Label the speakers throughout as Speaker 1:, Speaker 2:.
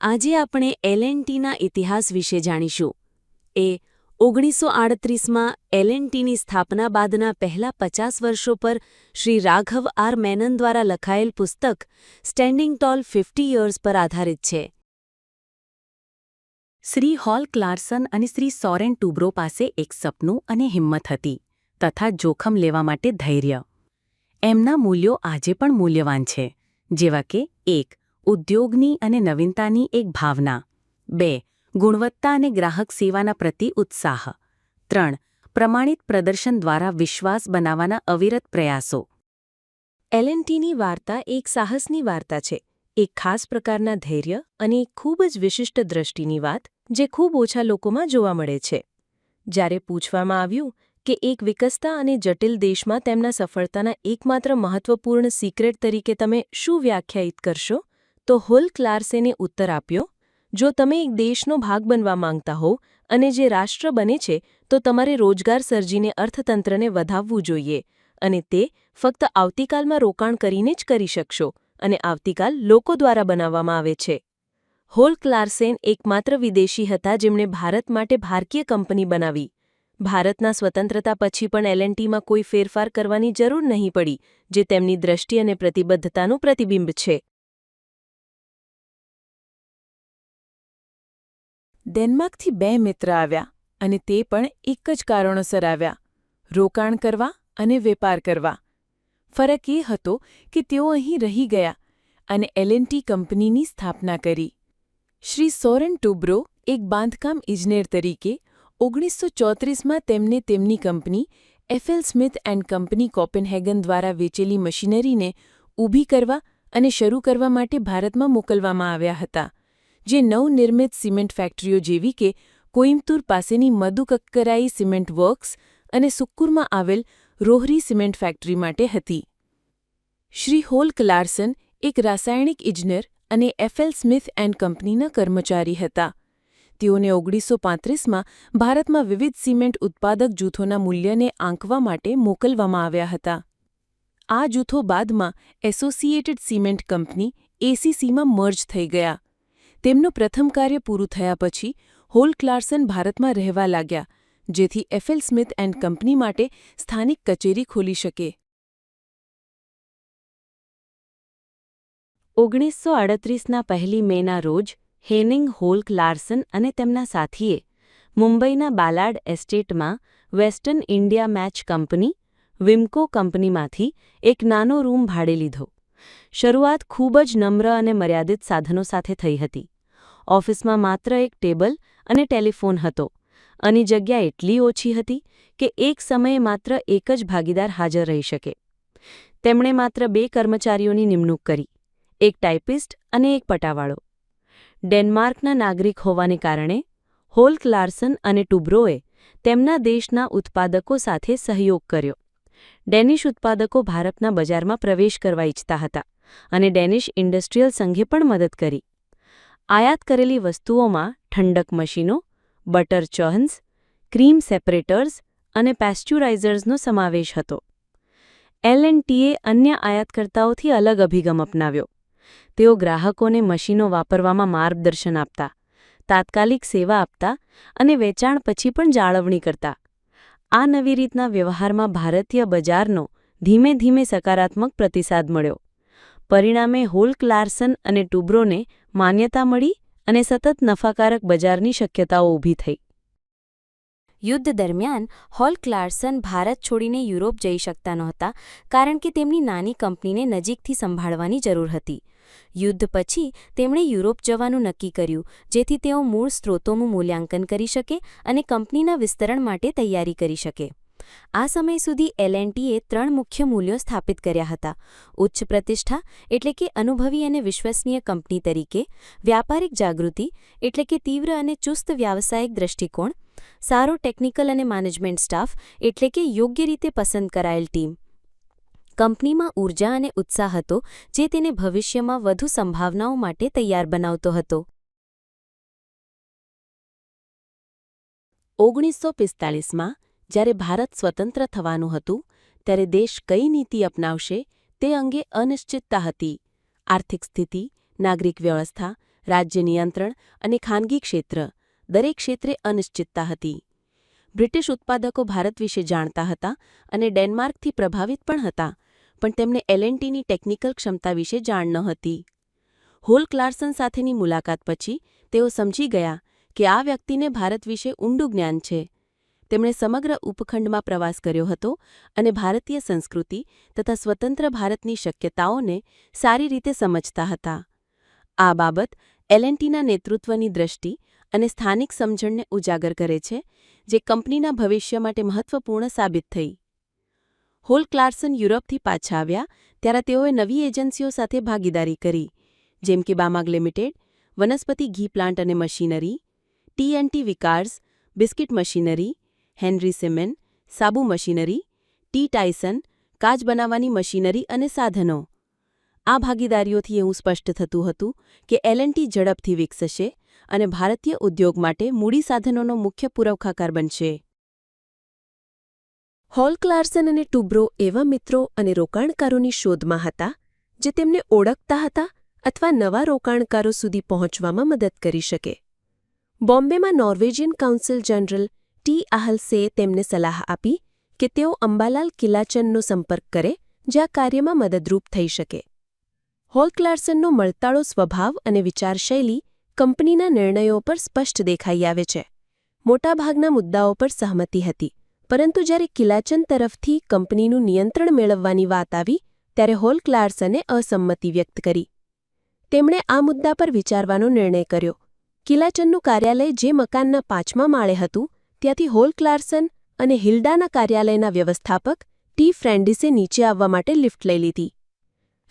Speaker 1: આજે આપણે એલ&ટીના ઇતિહાસ વિશે જાણીશું. એ 1938માં એલ&ટીની સ્થાપના બાદના પહેલા 50 વર્ષો પર શ્રી રાઘવ આર મેનન દ્વારા લખાયેલ પુસ્તક સ્ટેન્ડિંગ ટોલ 50 યર્સ પર આધારિત છે. શ્રી હોલ ક્લાર્સન અને શ્રી સોરેન ટુબ્રો પાસે એક સપનું અને હિંમત હતી, તથા જોખમ લેવા માટે ધૈર્ય. એમના મૂલ્યો આજે પણ મૂલ્યવાન છે, જેવા કે 1. ઉદ્યોગની અને નવીનતાની એક ભાવના. 2. ગુણવત્તા અને ગ્રાહક સેવાના પ્રતિ ઉત્સાહ. 3. પ્રમાણિત પ્રદર્શન દ્વારા વિશ્વાસ બનાવવાના અવિરત પ્રયાસો. એલ&ટીની વાર્તા એક સાહસની વાર્તા છે, એક ખાસ પ્રકારના ધૈર્ય અને એક ખૂબ જ વિશિષ્ટ દ્રષ્ટિની વાત, જે ખૂબ ઓછા લોકોમાં જોવા મળે છે. જ્યારે પૂછવામાં આવ્યું કે એક વિકસતા અને જટિલ દેશમાં તેમના સફળતાના એકમાત્ર મહત્વપૂર્ણ સિક્રેટ તરીકે તમે શું વ્યાખ્યાયિત કરશો, તો હોલ ક્લાર્સને ઉત્તર આપ્યો, જો તમે એક દેશનો ભાગ બનવા માંગતા હો અને જે રાષ્ટ્ર બને છે, તો તમારે રોજગાર સર્જીને અર્થતંત્રને વધાવવું જોઈએ, અને તે ફક્ત આવતીકાલમાં રોકાણ કરીને જ કરી શકશો, અને આવતીકાલ લોકો દ્વારા બનાવવામાં આવે છે. હોલ ક્લાર્સેન એકમાત્ર વિદેશી હતા જેમણે ભારત માટે ભારતીય કંપની બનાવી. ભારતના સ્વતંત્રતા પછી પણ એલ&ટીમાં કોઈ ફેરફાર કરવાની જરૂર નહીં પડી, જે તેમની દ્રષ્ટિ અને પ્રતિબદ્ધતાનું પ્રતિબિંબ છે. ડેનમાર્કથી 2 મિત્ર આવ્યા, અને તે પણ એક જ કારણોસર આવ્યા: રોકાણ કરવા અને વેપાર કરવા. ફરક એ હતો કે તેઓ અહીં રહી ગયા અને એલ&ટી કંપનીની સ્થાપના કરી. શ્રી સોરેન ટુબ્રો એક બાંધકામ ઇજનેર તરીકે 1934માં તેમને તેમની company FL Smith and company Copenhagen દ્વારા વેચેલી મશીનરીને ઊભી કરવા અને શરૂ કરવા માટે ભારતમાં મોકલવામાં આવ્યા હતા, જે નવનિર્મિત સિમેન્ટ ફેક્ટરીઓ જેવી કે કોઈમ્બતુર પાસેની મદુકક્કરાઈ સિમેન્ટ વર્ક્સ અને સુક્કુરમાં આવેલ રોહરી સિમેન્ટ ફેક્ટરી માટે હતી. શ્રી હોલ ક્લાર્સન એક રાસાયણિક ઇજનેર અને એફએલ સ્મિથ એન્ડ કંપનીના કર્મચારી હતા. તેઓને 1935માં ભારતમાં વિવિધ સિમેન્ટ ઉત્પાદક જૂથોના મૂલ્યને આંકવા માટે મોકલવામાં આવ્યા હતા. આ જૂથો બાદમાં એસોસિએટેડ સિમેન્ટ કંપની એસીસીમાં મર્જ થઈ ગયા. તેમનું પ્રથમ કાર્ય પૂરું થયા પછી હોલ ક્લાર્સન ભારતમાં રહેવા લાગ્યા, જેથી એફએલ સ્મિથ એન્ડ કંપની માટે સ્થાનિક કચેરી ખોલી શકે. 1938ના 1 મેના રોજ હેનિંગ હોલ ક્લાર્સન અને તેમના સાથીએ મુંબઈના બાલાડ એસ્ટેટમાં વેસ્ટર્ન ઇન્ડિયા મેચ કંપની વિમકો કંપનીમાંથી એક નાનો રૂમ ભાડે લીધો. શરૂઆત ખૂબ જ નમ્ર અને મર્યાદિત સાધનો સાથે થઈ હતી. ઓફિસમાં માત્ર એક ટેબલ અને ટેલિફોન હતો, અને જગ્યા એટલી ઓછી હતી કે એક સમયે માત્ર એક જ ભાગીદાર હાજર રહી શકે. તેમણે માત્ર 2 કર્મચારીઓની નિમણૂક કરી, એક ટાઇપિસ્ટ અને એક પટાવાળો. ડેનમાર્કના નાગરિક હોવાને કારણે હોલ ક્લાર્સન અને ટુબ્રોએ તેમના દેશના ઉત્પાદકો સાથે સહયોગ કર્યો. ડેનિશ ઉત્પાદકો ભારતના બજારમાં પ્રવેશ કરવા ઈચ્છતા હતા, અને ડેનિશ ઇન્ડસ્ટ્રીયલ સંઘે પણ મદદ કરી. આયાત કરેલી વસ્તુઓમાં ઠંડક મશીનો, બટર ચર્ન્સ, ક્રીમ સેપરેટર્સ અને પેસ્ચ્યુરાઇઝર્સનો સમાવેશ હતો. એલ&ટીએ અન્ય આયાતકર્તાઓથી અલગ અભિગમ અપનાવ્યો. તેઓ ગ્રાહકોને મશીનો વાપરવામાં માર્ગદર્શન આપતા, તાત્કાલિક સેવા આપતા અને વેચાણ પછી પણ જાળવણી કરતા. આ નવી રીતના વ્યવહારમાં ભારતીય બજારનો ધીમે ધીમે સકારાત્મક પ્રતિસાદ મળ્યો. પરિણામે હોલ ક્લાર્સન અને ટુબ્રોને માન્યતા મળી અને સતત નફાકારક બજારની શક્યતાઓ ઊભી થઈ. યુદ્ધ દરમિયાન હોલ ક્લાર્સન ભારત છોડીને યુરોપ જઈ શકતા નહોતા, કારણ કે તેમની નાની કંપનીને નજીકથી સંભાળવાની જરૂર હતી. યુદ્ધ પછી તેમણે યુરોપ જવાનું નક્કી કર્યું, જેથી તેઓ મૂળ સ્ત્રોતોનું મૂલ્યાંકન કરી શકે અને કંપનીના વિસ્તરણ માટે તૈયારી કરી શકે. આ સમય સુધી એલ&ટીએ 3 મુખ્ય મૂલ્યો સ્થાપિત કર્યા હતા: ઉચ્ચ પ્રતિષ્ઠા એટલે કે અનુભવી અને વિશ્વસનીય કંપની તરીકે, વ્યાપારિક જાગૃતિ એટલે કે તીવ્ર અને ચુસ્ત વ્યાવસાયિક દૃષ્ટિકોણ, સારો ટેકનિકલ અને મેનેજમેન્ટ સ્ટાફ એટલે કે યોગ્ય રીતે પસંદ કરાયેલ ટીમ. કંપનીમાં ઊર્જા અને ઉત્સાહ હતો, જે તેને ભવિષ્યમાં વધુ સંભાવનાઓ માટે તૈયાર બનાવતો હતો. 1945માં જ્યારે ભારત સ્વતંત્ર થવાનું હતું, ત્યારે દેશ કઈ નીતિ અપનાવશે તે અંગે અનિશ્ચિતતા હતી. આર્થિક સ્થિતિ, નાગરિક વ્યવસ્થા રાજ્ય નિયંત્રણ અને ખાનગી ક્ષેત્ર દરેક ક્ષેત્રે અનિશ્ચિતતા હતી. બ્રિટિશ ઉત્પાદકો ભારત વિશે જાણતા હતા અને ડેનમાર્કથી પ્રભાવિત પણ હતા, પણ તેમને એલ&ટીની ટેકનિકલ ક્ષમતા વિશે જાણ ન હતી. હોલ ક્લાર્સન સાથેની મુલાકાત પછી તેઓ સમજી ગયા કે આ વ્યક્તિને ભારત વિશે ઊંડું જ્ઞાન છે. તેમણે સમગ્ર ઉપખંડમાં પ્રવાસ કર્યો હતો અને ભારતીય સંસ્કૃતિ તથા સ્વતંત્ર ભારતની શક્યતાઓને સારી રીતે સમજતા હતા. આ બાબત એલ&ટીના નેતૃત્વની દ્રષ્ટિ અને સ્થાનિક સમજણને ઉજાગર કરે છે, જે કંપનીના ભવિષ્ય માટે મહત્વપૂર્ણ સાબિત થઈ. હોલ ક્લાર્સન યુરોપથી પાછા આવ્યા ત્યારે તેઓએ નવી એજન્સીઓ સાથે ભાગીદારી કરી, જેમ કે બામાગ લિમિટેડ, વનસ્પતિ ઘી પ્લાન્ટ અને મશીનરી, ટી&ટી Vickers, biscuit machinery, Henry cement, સાબુ મશીનરી, ટી ટાઇસન, કાચ બનાવવાની મશીનરી અને સાધનો. આ ભાગીદારીઓથી એવું સ્પષ્ટ થતું હતું કે એલ&ટી ઝડપથી વિકસશે અને ભારતીય ઉદ્યોગ માટે મૂડી સાધનોનો મુખ્ય પુરવઠાકાર બનશે. હોલ ક્લાર્સન અને ટુબ્રો એવા મિત્રો અને રોકાણકારોની શોધમાં હતા જે તેમને ઓળખતા હતા અથવા નવા રોકાણકારો સુધી પહોંચવામાં મદદ કરી શકે. બોમ્બેમાં નોર્વેજિયન કાઉન્સિલ જનરલ ટી આહલસેએ તેમને સલાહ આપી કે તેઓ અંબાલાલ કિલાચનનો સંપર્ક કરે, જે આ કાર્યમાં મદદરૂપ થઈ શકે. હોલ ક્લાર્સનનો મળતાળો સ્વભાવ અને વિચારશૈલી કંપનીના નિર્ણયો પર સ્પષ્ટ દેખાઈ આવે છે. મોટાભાગના મુદ્દાઓ પર સહમતિ હતી, પરંતુ જ્યારે કિલાચન તરફથી કંપનીનું નિયંત્રણ મેળવવાની વાત આવી ત્યારે હોલ ક્લાર્સને અસંમતિ વ્યક્ત કરી. તેમણે આ મુદ્દા પર વિચારવાનો નિર્ણય કર્યો. કિલાચનનું કાર્યાલય જે મકાનના 5મા માળે હતું, ત્યાંથી હોલ ક્લાર્સન અને હિલ્ડાના કાર્યાલયના વ્યવસ્થાપક ટી ફ્રેન્ડિસે નીચે આવવા માટે લિફ્ટ લઈ લીધી.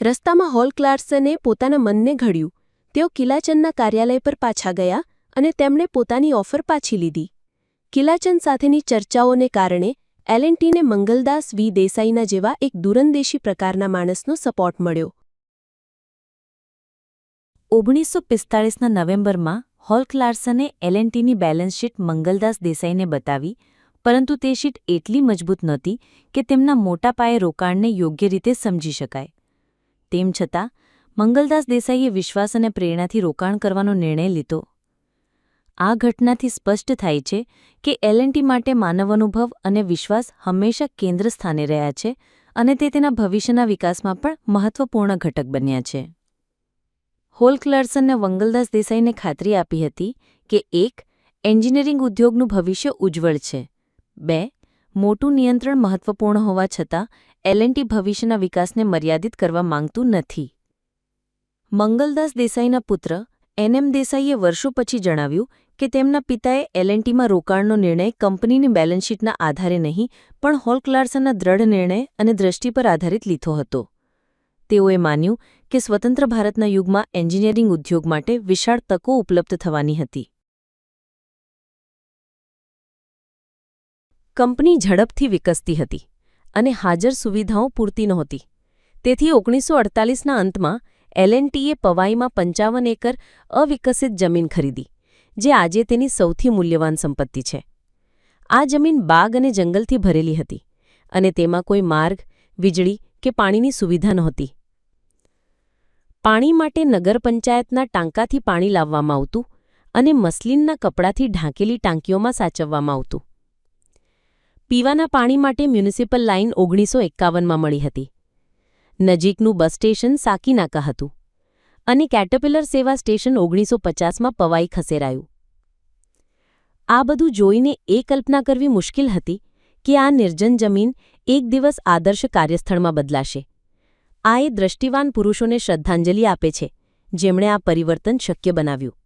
Speaker 1: રસ્તામાં હોલ ક્લાર્સને પોતાના મનને ઘડ્યું. તેઓ કિલાચનના કાર્યાલય પર પાછા ગયા અને તેમણે પોતાની ઓફર પાછી લીધી. કિલાચન સાથેની ચર્ચાઓને કારણે એલ&ટીને મંગલદાસ વી દેસાઈના જેવા એક દૂરંદેશી પ્રકારના માણસનો સપોર્ટ મળ્યો. 1945ના નવેમ્બરમાં હોલ ક્લાર્સને એલ&ટીની બેલેન્સ શીટ મંગલદાસ દેસાઈને બતાવી, પરંતુ તે શીટ એટલી મજબૂત નહોતી કે તેમના મોટા પાયે રોકાણને યોગ્ય રીતે સમજી શકાય. તેમ છતાં મંગલદાસ દેસાઈએ વિશ્વાસ અને પ્રેરણાથી રોકાણ કરવાનો નિર્ણય લીધો. આ ઘટનાથી સ્પષ્ટ થાય છે કે એલ&ટી માટે માનવાનુભવ અને વિશ્વાસ હંમેશા કેન્દ્ર સ્થાને રહ્યા છે અને તે તેના ભવિષ્યના વિકાસમાં પણ મહત્વપૂર્ણ ઘટક બન્યા છે. હોલ ક્લાર્સને મંગલદાસ દેસાઈને ખાતરી આપી હતી કે 1. એન્જિનિયરિંગ ઉદ્યોગનું ભવિષ્ય ઉજ્જવળ છે. 2. મોટું નિયંત્રણ મહત્વપૂર્ણ હોવા છતાં એલ&ટી ભવિષ્યના વિકાસને મર્યાદિત કરવા માંગતું નથી. મંગલદાસ દેસાઈના પુત્ર એન.એમ. દેસાઈએ વર્ષો પછી જણાવ્યું કે તેમના પિતાએ એલ&ટીમાં રોકાણનો નિર્ણય કંપનીની બેલેન્સ શીટના આધારે નહીં, પણ હોલ ક્લાર્સનના દ્રઢ નિર્ણય અને દ્રષ્ટિ પર આધારિત લીધો હતો. તેઓએ માન્યું કે સ્વતંત્ર ભારતના યુગમાં એન્જિનિયરિંગ ઉદ્યોગ માટે વિશાળ તકો ઉપલબ્ધ થવાની હતી. કંપની ઝડપથી વિકસતી હતી અને હાજર સુવિધાઓ પૂરતી નહોતી. તેથી 1948ના અંતમાં એલ&ટીએ પવાઈમાં 55 એકર અવિકસિત જમીન ખરીદી, જે આજે તેની સૌથી મૂલ્યવાન સંપત્તિ છે. આ જમીન બાગ અને જંગલથી ભરેલી હતી અને તેમાં કોઈ માર્ગ, વીજળી કે પાણીની સુવિધા નહોતી. પાણી માટે નગર પંચાયતના ટાંકાથી પાણી લાવવામાં આવતું અને મસ્લિનના કપડાથી ઢાંકેલી ટાંકીઓમાં સાચવવામાં આવતું. પીવાના પાણી માટે મ્યુનિસિપલ લાઇન 1951માં મળી હતી. નજીકનું બસ સ્ટેશન સાકીનાકા હતું અને કેટરપિલર સેવા સ્ટેશન 1950માં પવાઈ ખસેરાયું. આ બધું જોઈને એ કલ્પના કરવી મુશ્કેલ હતી કે આ નિર્જન જમીન એક દિવસ આદર્શ કાર્યસ્થળમાં બદલાશે. આ એ દ્રષ્ટિવાન પુરુષોને શ્રદ્ધાંજલિ આપે છે, જેમણે આ પરિવર્તન શક્ય બનાવ્યું.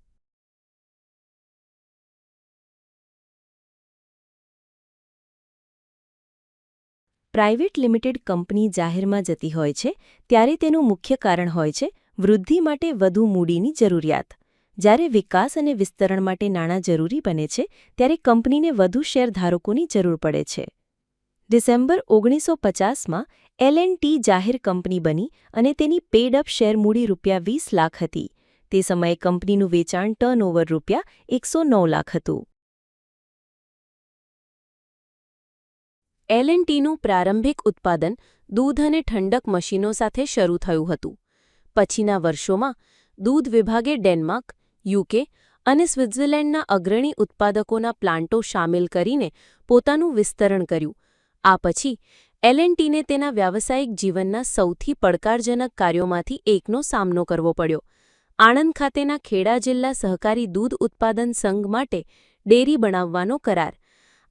Speaker 1: પ્રાઇવેટ લિમિટેડ કંપની જાહેરમાં જતી હોય છે ત્યારે તેનું મુખ્ય કારણ હોય છે વૃદ્ધિ માટે વધુ મૂડીની જરૂરિયાત. જ્યારે વિકાસ અને વિસ્તરણ માટે નાણાં જરૂરી બને છે ત્યારે કંપનીને વધુ શેરધારકોની જરૂર પડે છે. ડિસેમ્બર 1950માં એલ&ટી જાહેર કંપની બની અને તેની પેડ-અપ શેર મૂડી ₹20 લાખ હતી. તે સમયે કંપનીનું વેચાણ ટર્નઓવર ₹109 લાખ હતું. એલ&ટીનું પ્રારંભિક ઉત્પાદન દૂધ અને ઠંડક મશીનો સાથે શરૂ થયું હતું. પછીના વર્ષોમાં દૂધ વિભાગે ડેનમાર્ક, યુકે અને સ્વિટ્ઝરલેન્ડના અગ્રણી ઉત્પાદકોના પ્લાન્ટો સામેલ કરીને પોતાનું વિસ્તરણ કર્યું. આ પછી એલ&ટીને તેના વ્યાવસાયિક જીવનના સૌથી પડકારજનક કાર્યોમાંથી એકનો સામનો કરવો પડ્યો. આણંદ ખાતેના ખેડા જિલ્લા સહકારી દૂધ ઉત્પાદન સંઘ માટે ડેરી બનાવવાનો કરાર.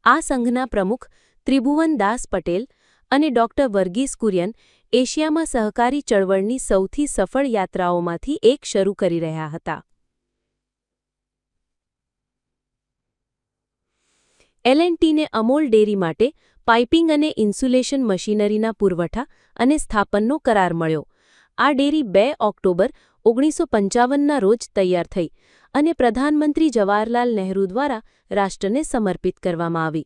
Speaker 1: આ સંઘના પ્રમુખ ત્રિભુવન દાસ પટેલ અને ડૉ. વર્ગીસ કુરિયન એશિયામાં સહકારી ચળવળની સૌથી સફળ યાત્રાઓમાંથી એક શરૂ કરી રહ્યા હતા. એલ&ટીને અમૂલ ડેરી માટે પાઇપિંગ અને ઇન્સ્યુલેશન મશીનરીના પુરવઠા અને સ્થાપનનો કરાર મળ્યો. આ ડેરી 2 ઓક્ટોબર 1955ના રોજ તૈયાર થઈ અને પ્રધાનમંત્રી જવાહરલાલ નહેરુ દ્વારા રાષ્ટ્રને સમર્પિત કરવામાં આવી.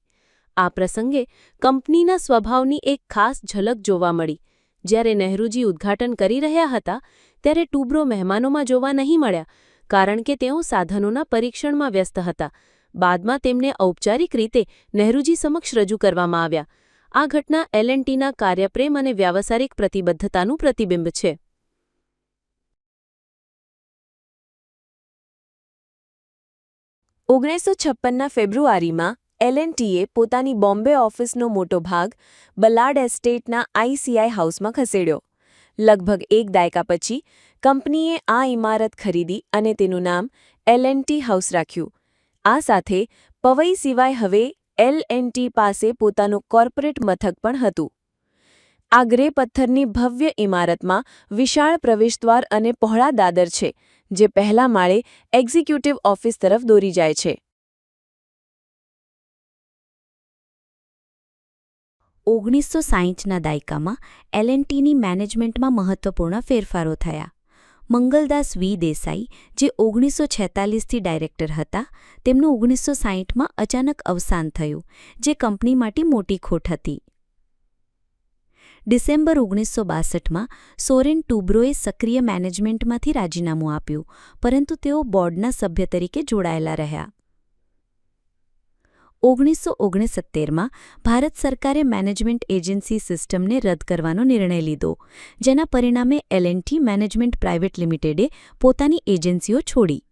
Speaker 1: આ પ્રસંગે કંપનીના સ્વભાવની એક ખાસ ઝલક જોવા મળી. જ્યારે નહેરુજી ઉદ્ઘાટન કરી રહ્યા હતા ત્યારે ટુબ્રો મહેમાનોમાં જોવા નહીં મળ્યા, કારણ કે તેઓ સાધનોના પરીક્ષણમાં વ્યસ્ત હતા. બાદમાં તેમને ઔપચારિક રીતે નહેરુજી સમક્ષ રજૂ કરવામાં આવ્યા. આ ઘટના એલ&ટીના કાર્યપ્રેમ અને વ્યાવસાયિક પ્રતિબદ્ધતાનું પ્રતિબિંબ છે. 1956ના ફેબ્રુઆરીમાં એલ&ટીએ પોતાની બોમ્બે ઓફિસનો મોટો ભાગ બલાડ એસ્ટેટના આઈસીઆઈ હાઉસમાં ખસેડ્યો. લગભગ એક દાયકા પછી કંપનીએ આ ઇમારત ખરીદી અને તેનું નામ એલ&ટી હાઉસ રાખ્યું. આ સાથે પવઈ સિવાય હવે એલ&ટી પાસે પોતાનું કોર્પોરેટ મથક પણ હતું. આ ગ્રે પથ્થરની ભવ્ય ઇમારતમાં વિશાળ પ્રવેશદ્વાર અને પહોળા દાદર છે, જે પહેલા માળે એક્ઝિક્યુટિવ ઓફિસ તરફ દોરી જાય છે.
Speaker 2: 1960ના દાયકામાં એલ&ટીની મેનેજમેન્ટમાં મહત્વપૂર્ણ ફેરફારો થયા. મંગલદાસ વી દેસાઈ, જે 1946થી ડાયરેક્ટર હતા, તેમનું 1960માં અચાનક અવસાન થયું, જે કંપની માટે મોટી ખોટ હતી. ડિસેમ્બર 1962માં સોરેન ટુબ્રોએ સક્રિય મેનેજમેન્ટમાંથી રાજીનામું આપ્યું, પરંતુ તેઓ બોર્ડના સભ્ય તરીકે જોડાયેલા રહ્યા. 1969માં ભારત સરકારે મેનેજમેન્ટ એજન્સી સિસ્ટમને રદ કરવાનો નિર્ણય લીધો, જેના પરિણામે એલ&ટી મેનેજમેન્ટ પ્રાઇવેટ લિમિટેડે પોતાની એજન્સીઓ છોડી.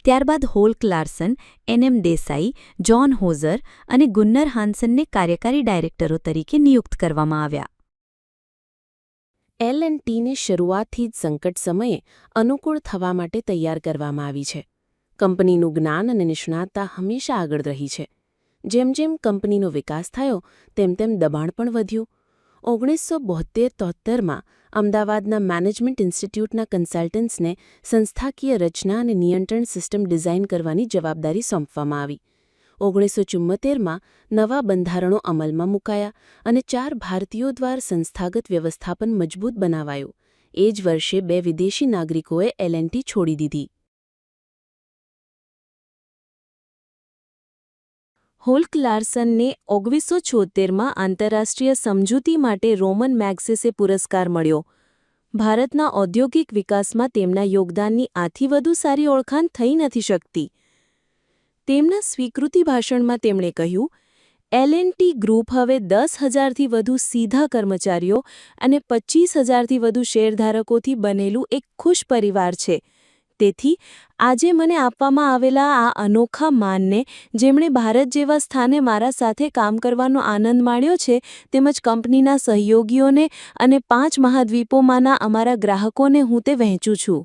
Speaker 2: ત્યારબાદ હોલ્ક લાર્સન, એન.એમ. દેસાઈ, જ્હોન હોઝર અને ગુન્નર હાન્સનને કાર્યકારી ડાયરેક્ટરો તરીકે નિયુક્ત કરવામાં આવ્યા.
Speaker 1: એલ&ટીને શરૂઆતથી જ સંકટ સમયે અનુકૂળ થવા માટે તૈયાર કરવામાં આવી છે. કંપનીનું જ્ઞાન અને નિષ્ણાતતા હંમેશા આગળ રહી છે. જેમ જેમ કંપનીનો વિકાસ થયો તેમ તેમ દબાણ પણ વધ્યું. 1972-73માં અમદાવાદના મેનેજમેન્ટ ઇન્સ્ટિટ્યૂટના કન્સલ્ટન્ટ્સને સંસ્થાકીય રચના અને નિયંત્રણ સિસ્ટમ ડિઝાઇન કરવાની જવાબદારી સોંપવામાં આવી. 1974માં નવા બંધારણો અમલમાં મુકાયા અને 4 ભારતીયો દ્વારા સંસ્થાગત વ્યવસ્થાપન મજબૂત બનાવાયું. એ જ વર્ષે 2 વિદેશી નાગરિકોએ એલ&ટી છોડી દીધી. હોલ્ક લાર્સનને 1976માં આંતરરાષ્ટ્રીય સમજૂતી માટે રોમન મેગ્સેસે પુરસ્કાર મળ્યો. ભારતના ઔદ્યોગિક વિકાસમાં તેમના યોગદાનની આથી વધુ સારી ઓળખાણ થઈ નથી શકતી. તેમના સ્વીકૃતિ ભાષણમાં તેમણે કહ્યું, એલ&ટી ગ્રુપ હવે 10,000થી વધુ સીધા કર્મચારીઓ અને 25,000થી વધુ શેરધારકોથી બનેલું એક ખુશ પરિવાર છે. તેથી આજે મને આપવામાં આવેલા આ અનોખા માનને, જેમણે ભારત જેવા સ્થાને મારા સાથે કામ કરવાનો આનંદ માણ્યો છે, તેમજ કંપનીના સહયોગીઓને અને 5 મહાદ્વીપોમાંના અમારા ગ્રાહકોને હું તે વહેંચું છું.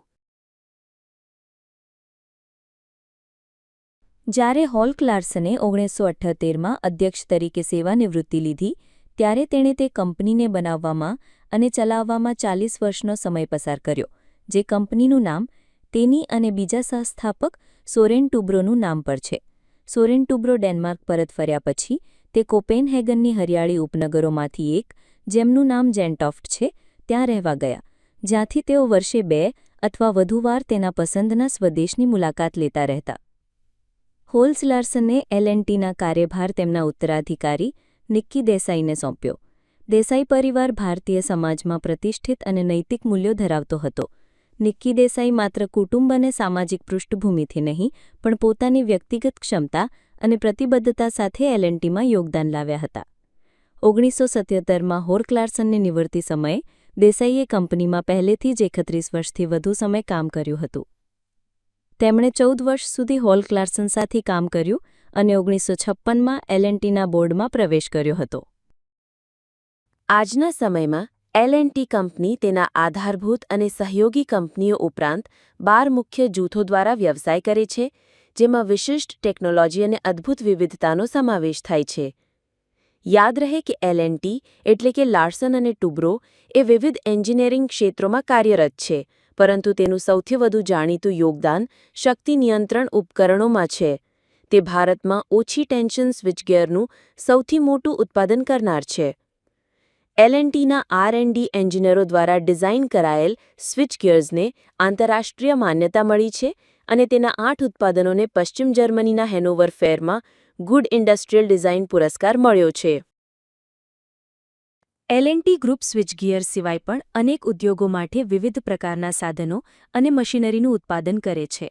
Speaker 2: જ્યારે હોલ્ક લાર્સને 1978માં અધ્યક્ષ તરીકે સેવાનિવૃત્તિ લીધી, ત્યારે તેણે તે કંપનીને બનાવવામાં અને ચલાવવામાં 40 વર્ષનો સમય પસાર કર્યો, જે કંપનીનું નામ તેની અને બીજા સહસ્થાપક સોરેન ટુબ્રોનું નામ પર છે. સોરેન ટુબ્રો ડેનમાર્ક પરત ફર્યા પછી તે કોપેનહેગનની હરિયાળી ઉપનગરોમાંથી એક, જેમનું નામ જેન્ટોફ્ટ છે, ત્યાં રહેવા ગયા, જ્યાંથી તેઓ વર્ષે 2 અથવા વધુ વાર તેના પસંદના સ્વદેશની મુલાકાત લેતા રહેતા. હોલ્ક લાર્સને એલ&ટીના કાર્યભાર તેમના ઉત્તરાધિકારી નિક્કી દેસાઈને સોંપ્યો. દેસાઈ પરિવાર ભારતીય સમાજમાં પ્રતિષ્ઠિત અને નૈતિક મૂલ્યો ધરાવતો હતો. નિક્કી દેસાઈ માત્ર કુટુંબ અને સામાજિક પૃષ્ઠભૂમિથી નહીં, પણ પોતાની વ્યક્તિગત ક્ષમતા અને પ્રતિબદ્ધતા સાથે એલ&ટીમાં યોગદાન લાવ્યા હતા. 1977માં હોલ્ક લાર્સનને નિવૃત્તિ સમયે દેસાઈએ કંપનીમાં પહેલેથી જ 31 વર્ષથી વધુ સમય કામ કર્યું હતું. તેમણે 14 વર્ષ સુધી હોલ ક્લાર્સન સાથે કામ કર્યું અને 1956માં L&Tના બોર્ડમાં પ્રવેશ કર્યો હતો.
Speaker 1: આજના સમયમાં L&T કંપની તેના આધારભૂત અને સહયોગી કંપનીઓ ઉપરાંત 12 મુખ્ય જૂથો દ્વારા વ્યવસાય કરે છે, જેમાં વિશિષ્ટ ટેકનોલોજી અને અદ્ભુત વિવિધતાનો સમાવેશ થાય છે. યાદ રહે કે L&T એટલે કે લાર્સન અને ટુબ્રો એ વિવિધ એન્જિનિયરિંગ ક્ષેત્રોમાં કાર્યરત છે, પરંતુ તેનું સૌથી વધુ જાણીતું યોગદાન શક્તિ નિયંત્રણ ઉપકરણોમાં છે. તે ભારતમાં ઓછી ટેન્શન સ્વિચગિયરનું સૌથી મોટું ઉત્પાદન કરનાર છે. L&Tના R&D એન્જિનિયરો દ્વારા ડિઝાઇન કરાયેલ સ્વિચગિયર્સને આંતરરાષ્ટ્રીય માન્યતા મળી છે અને તેના 8 ઉત્પાદનોને પશ્ચિમ જર્મનીના હેનોવર ફેરમાં ગુડ ઇન્ડસ્ટ્રીયલ ડિઝાઇન પુરસ્કાર મળ્યો છે.
Speaker 2: L&T ગ્રુપ સ્વિચગિયર સિવાય પણ અનેક ઉદ્યોગો માટે વિવિધ પ્રકારના સાધનો અને મશીનરીનું ઉત્પાદન કરે છે.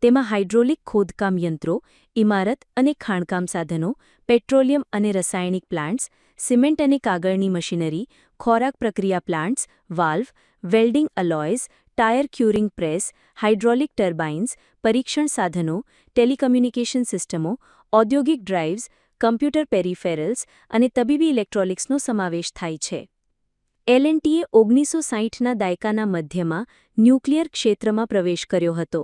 Speaker 2: તેમાં હાઇડ્રોલિક ખોદકામ યંત્રો, ઇમારત અને ખાણકામ સાધનો, પેટ્રોલિયમ અને રાસાયણિક પ્લાન્ટ્સ, સિમેન્ટ અને કાગળની મશીનરી, ખોરાક પ્રક્રિયા plants, valve, welding alloys, tyre curing press, hydraulic turbines, પરીક્ષણ સાધનો, ટેલિકમ્યુનિકેશન સિસ્ટમો, ઔદ્યોગિક ડ્રાઇવ્સ, કમ્પ્યુટર પેરિફેરલ્સ અને તબીબી ઇલેક્ટ્રોનિક્સનો સમાવેશ થાય છે. L&Tએ 1960ના દાયકાના મધ્યમાં ન્યુક્લિયર ક્ષેત્રમાં પ્રવેશ કર્યો હતો.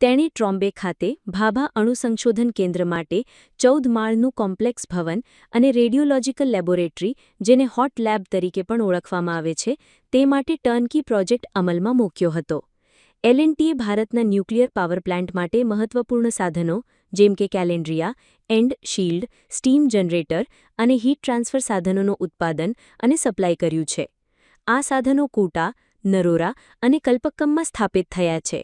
Speaker 2: તેણે ટ્રોમ્બે ખાતે ભાભા અણુ સંશોધન કેન્દ્ર માટે 14 માળનું કોમ્પ્લેક્સ ભવન અને રેડિયોલોજિકલ લેબોરેટરી, જેને હોટ લેબ તરીકે પણ ઓળખવામાં આવે છે, તે માટે ટર્નકી પ્રોજેક્ટ અમલમાં મૂક્યો હતો. L&Tએ ભારતના ન્યુક્લિયર પાવર પ્લાન્ટ માટે મહત્વપૂર્ણ સાધનો જેમ કે કેલેન્ડ્રિયા, એન્ડ શીલ્ડ, સ્ટીમ જનરેટર અને હીટ ટ્રાન્સફર સાધનોનું ઉત્પાદન અને સપ્લાય કર્યું છે. આ સાધનો કોટા, નરોરા અને કલ્પક્કમમાં સ્થાપિત થયા છે.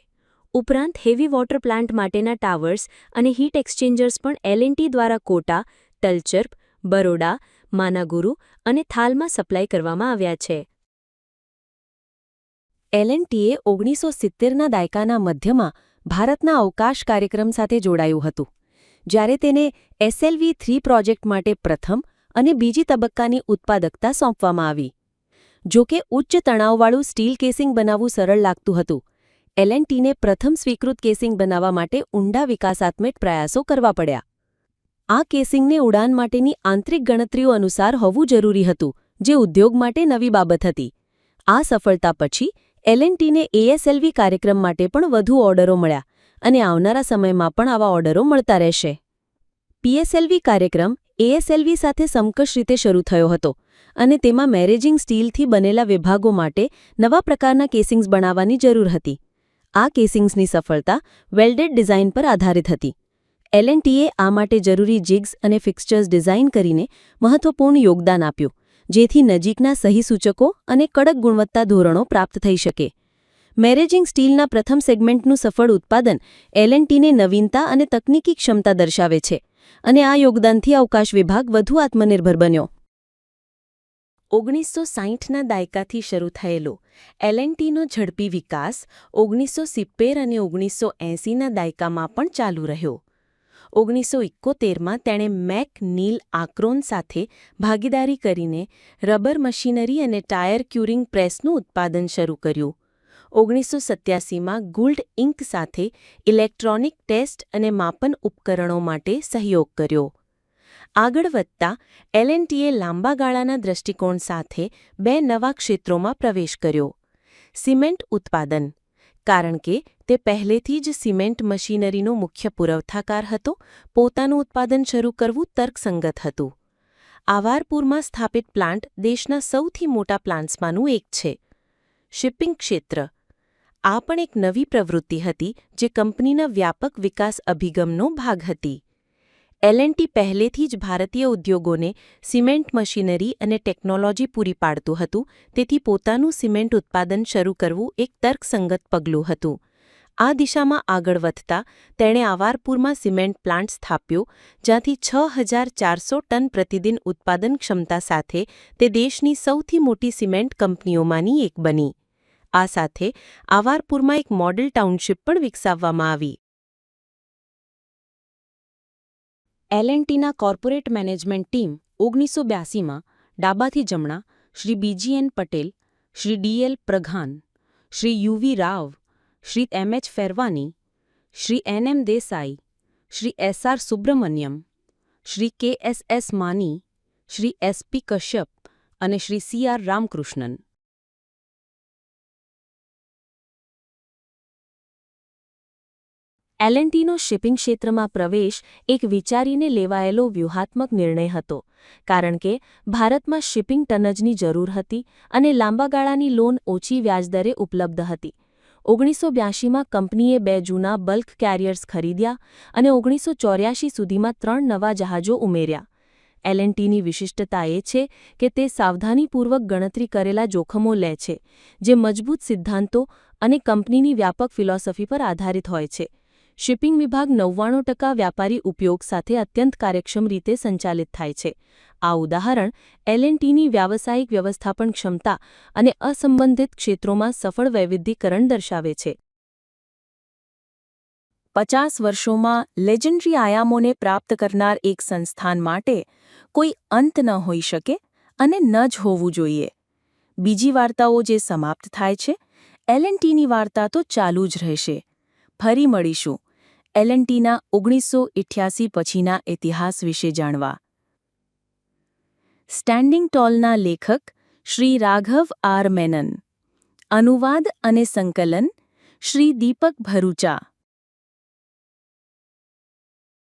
Speaker 2: ઉપરાંત હેવી વોટર પ્લાન્ટ માટેના ટાવર્સ અને હીટ એક્સચેન્જર્સ પણ L&T દ્વારા કોટા, તલચર, બરોડા, માનાગુરુ અને થાલમાં સપ્લાય કરવામાં આવ્યા છે.
Speaker 1: L&Tએ 1970ના દાયકાના મધ્યમાં ભારતના અવકાશ કાર્યક્રમ સાથે જોડાયું હતું, જ્યારે તેને SLV-3 પ્રોજેક્ટ માટે પ્રથમ અને બીજી તબક્કાની ઉત્પાદકતા સોંપવામાં આવી. જો કે ઉચ્ચ તણાવવાળું સ્ટીલ કેસિંગ બનાવવું સરળ લાગતું હતું. L&Tને પ્રથમ સ્વીકૃત કેસિંગ બનાવવા માટે ઊંડા વિકાસાત્મક પ્રયાસો કરવા પડ્યા. આ કેસિંગને ઉડાન માટેની આંતરિક ગણતરીઓ અનુસાર હોવું જરૂરી હતું, જે ઉદ્યોગ માટે નવી બાબત હતી. આ સફળતા પછી L&Tને ASLV કાર્યક્રમ માટે પણ વધુ ઓર્ડરો મળ્યા અને આવનારા સમયમાં પણ આવા ઓર્ડરો મળતા રહેશે. PSLV કાર્યક્રમ ASLV સાથે સમકક્ષ રીતે શરૂ થયો હતો અને તેમાં મેરેજિંગ સ્ટીલથી બનેલા વિભાગો માટે નવા પ્રકારના કેસિંગ્સ બનાવવાની જરૂર હતી. આ કેસિંગ્સની સફળતા વેલ્ડેડ ડિઝાઇન પર આધારિત હતી. L&Tએ આ માટે જરૂરી જિગ્સ અને ફિક્સચર્સ ડિઝાઇન કરીને મહત્વપૂર્ણ યોગદાન આપ્યું, જેથી નજીકના સહી સૂચકો અને કડક ગુણવત્તા ધોરણો પ્રાપ્ત થઈ શકે. મેરેજિંગ સ્ટીલના પ્રથમ સેગમેન્ટનું સફળ ઉત્પાદન L&Tને નવીનતા અને તકનીકી ક્ષમતા દર્શાવે છે અને આ યોગદાનથી અવકાશ વિભાગ વધુ આત્મનિર્ભર બન્યો. 1960ના દાયકાથી શરૂ થયેલો L&Tનો ઝડપી વિકાસ 1970 અને 1980ના દાયકામાં પણ ચાલુ રહ્યો. 1971માં તેણે મેક-નીલ આક્રોન સાથે ભાગીદારી કરીને રબર મશીનરી અને ટાયર ક્યુરિંગ પ્રેસનું ઉત્પાદન શરૂ કર્યું. 1987માં ગુલ્ડ ઇન્ક સાથે ઇલેક્ટ્રોનિક ટેસ્ટ અને માપન ઉપકરણો માટે સહયોગ કર્યો. આગળ વધતા L&Tએ લાંબા ગાળાના દૃષ્ટિકોણ સાથે 2 નવા ક્ષેત્રોમાં પ્રવેશ કર્યો. સિમેન્ટ ઉત્પાદન. કારણ કે તે પહેલેથી જ સિમેન્ટ મશીનરીનો મુખ્ય પુરવઠાકાર હતો, પોતાનું ઉત્પાદન શરૂ કરવું તર્કસંગત હતું. આવારપુરમાં સ્થાપિત પ્લાન્ટ દેશના સૌથી મોટા પ્લાન્ટ્સમાંનું એક છે. શિપિંગ ક્ષેત્ર. આ પણ એક નવી પ્રવૃત્તિ હતી જે કંપનીના વ્યાપક વિકાસ અભિગમનો ભાગ હતી. L&T પહેલેથી જ ભારતીય ઉદ્યોગોને સિમેન્ટ મશીનરી અને ટેકનોલોજી પૂરી પાડતું હતું, તેથી પોતાનું સિમેન્ટ ઉત્પાદન શરૂ કરવું એક તર્કસંગત પગલું હતું. આ દિશામાં આગળ વધતા તેણે આવારપુરમાં સિમેન્ટ પ્લાન્ટ સ્થાપ્યો, જ્યાંથી 6400 ટન પ્રતિદિન ઉત્પાદન ક્ષમતા સાથે તે દેશની સૌથી મોટી સિમેન્ટ કંપનીઓમાંની એક બની. આ સાથે આવારપુરમાં એક મોડેલ ટાઉનશીપ પણ વિકસાવવામાં આવી. L&Tના કોર્પોરેટ મેનેજમેન્ટ ટીમ 1982માં ડાબાથી જમણા Shri BGN Patel, Shri DL Pradhan, Shri UV Rao, Shri MH ફેરવાની, Shri એન.એમ. Desai, Shri એસ.આર. Subramanyam, Shri કે.એસ.એસ. માની, શ્રી એસ.પી. કશ્યપ અને શ્રી સી.આર. રામકૃષ્ણન. એલ.એન્ડ.ટીનો શિપિંગ ક્ષેત્રમાં પ્રવેશ એક વિચારીને લેવાયેલો વ્યૂહાત્મક નિર્ણય હતો, કારણ કે ભારતમાં શિપિંગ ટનજની જરૂર હતી અને લાંબા ગાળાની લોન ઓછી વ્યાજદરે ઉપલબ્ધ હતી. 1982માં કંપનીએ 2 જૂના બલ્ક કેરિયર્સ ખરીદ્યા અને 1984 સુધીમાં 3 નવા જહાજો ઉમેર્યા. એલ.એન્ડ.ટીની વિશિષ્ટતા એ છે કે તે સાવધાનીપૂર્વક ગણતરી કરેલા જોખમો લે છે, જે મજબૂત સિદ્ધાંતો અને કંપનીની વ્યાપક ફિલોસોફી પર આધારિત હોય છે. શિપિંગ વિભાગ 99% વ્યાપારી ઉપયોગ સાથે અત્યંત કાર્યક્ષમ રીતે સંચાલિત થાય છે. આ ઉદાહરણ એલ.એન્ડ.ટીની વ્યાવસાયિક વ્યવસ્થાપન ક્ષમતા અને અસંબંધિત ક્ષેત્રોમાં સફળ વૈવિધ્યીકરણ દર્શાવે છે. 50 વર્ષોમાં લેજેન્ડરી આયામોને પ્રાપ્ત કરનાર એક સંસ્થાન માટે કોઈ અંત ન હોઈ શકે અને ન જ હોવું જોઈએ. બીજી વાર્તાઓ જે સમાપ્ત થાય છે, એલ.એન્ડ.ટીની વાર્તા તો ચાલુ જ રહેશે. ફરી મળીશું એલ.એન્ડ.ટીના 1988 પછીના ઇતિહાસ વિશે જાણવા. સ્ટેન્ડિંગ ટોલના લેખક શ્રી રાઘવ આર. મેનન. અનુવાદ અને સંકલન શ્રી દીપક ભરૂચા.